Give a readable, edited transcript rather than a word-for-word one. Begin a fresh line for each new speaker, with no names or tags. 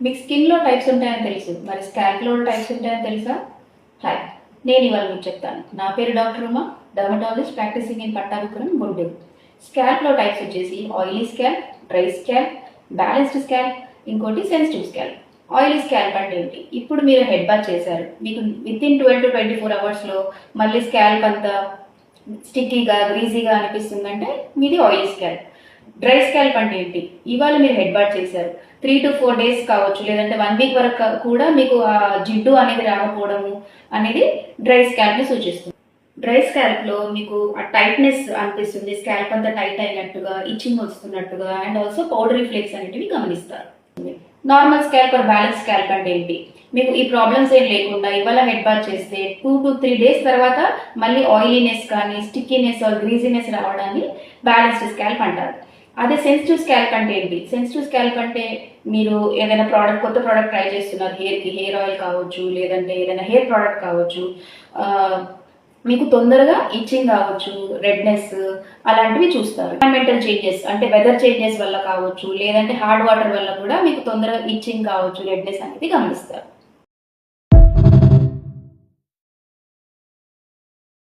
మీకు స్కిన్లో టైప్స్ ఉంటాయని తెలుసు, మరి స్కాల్ప్లో టైప్స్ ఉంటాయని తెలుసా? హాయ్, నేను ఇవాళ మీకు చెప్తాను. నా పేరు doctor Uma, dermatologist practising in Pattabhipuram, Guntur. స్కాల్ప్లో టైప్స్ వచ్చేసి oily scalp, dry scalp, balanced scalp, ఇంకోటి సెన్సిటివ్ స్కాల్ప్. ఆయిలీ స్కాల్ప్ అంటే ఏంటి? ఇప్పుడు మీరు హెడ్ బాత్ చేశారు, మీకు వితిన్ 12 to 24 అవర్స్లో మళ్ళీ స్కాల్ప్ అంతా స్టిక్కీగా గ్రీజీగా అనిపిస్తుందంటే మీది ఆయిలీ స్కాల్ప్. డ్రై స్కాల్ప్ అంటే ఏంటి? ఇవాళ మీరు హెడ్ బాత్ చేశారు, 3 to 4 days కావచ్చు, లేదంటే 1 week వరకు కూడా మీకు ఆ జిడ్డు అనేది రాకపోవడము అనేది డ్రై స్కాల్ప్ని సూచిస్తుంది. డ్రై స్కాల్ప్లో మీకు ఆ టైట్నెస్ అనిపిస్తుంది, స్కాల్ప్ అంతా టైట్ అయినట్టుగా, ఇచ్చింగ్ వస్తున్నట్టుగా, అండ్ ఆల్సో పౌడరీ ఫ్లేక్స్ అనేటివి గమనిస్తారు. Normal scalp or balance scalp అంటే ఏంటి? మీకు ఈ ప్రాబ్లమ్స్ ఏం లేకుండా ఇవాళ హెడ్ బాత్ చేస్తే 2 to 3 days తర్వాత మళ్ళీ ఆయిలీనెస్ కానీ స్టిక్కీనెస్ ఆర్ గ్రీజీనెస్ రావడాన్ని బ్యాలెన్స్డ్ స్కాల్ప్ అంటారు. అదే సెన్సిటివ్ స్కాల్ప్ అంటే ఏంటి? సెన్సిటివ్ స్కాల్ప్ అంటే మీరు ఏదైనా కొత్త ప్రోడక్ట్ ట్రై చేస్తున్నారు, హెయిర్ ఆయిల్ కావచ్చు, లేదంటే ఏదైనా హెయిర్ ప్రోడక్ట్ కావచ్చు, మీకు తొందరగా ఇచ్చింగ్ కావచ్చు, రెడ్నెస్ అలాంటివి చూస్తారు. ఎన్విరాన్మెంటల్ చేంజెస్ అంటే వెదర్ చేంజెస్ వల్ల కావచ్చు, లేదంటే హార్డ్ వాటర్ వల్ల కూడా మీకు తొందరగా ఇచ్చింగ్ కావచ్చు, రెడ్నెస్ అనేది గమనిస్తారు.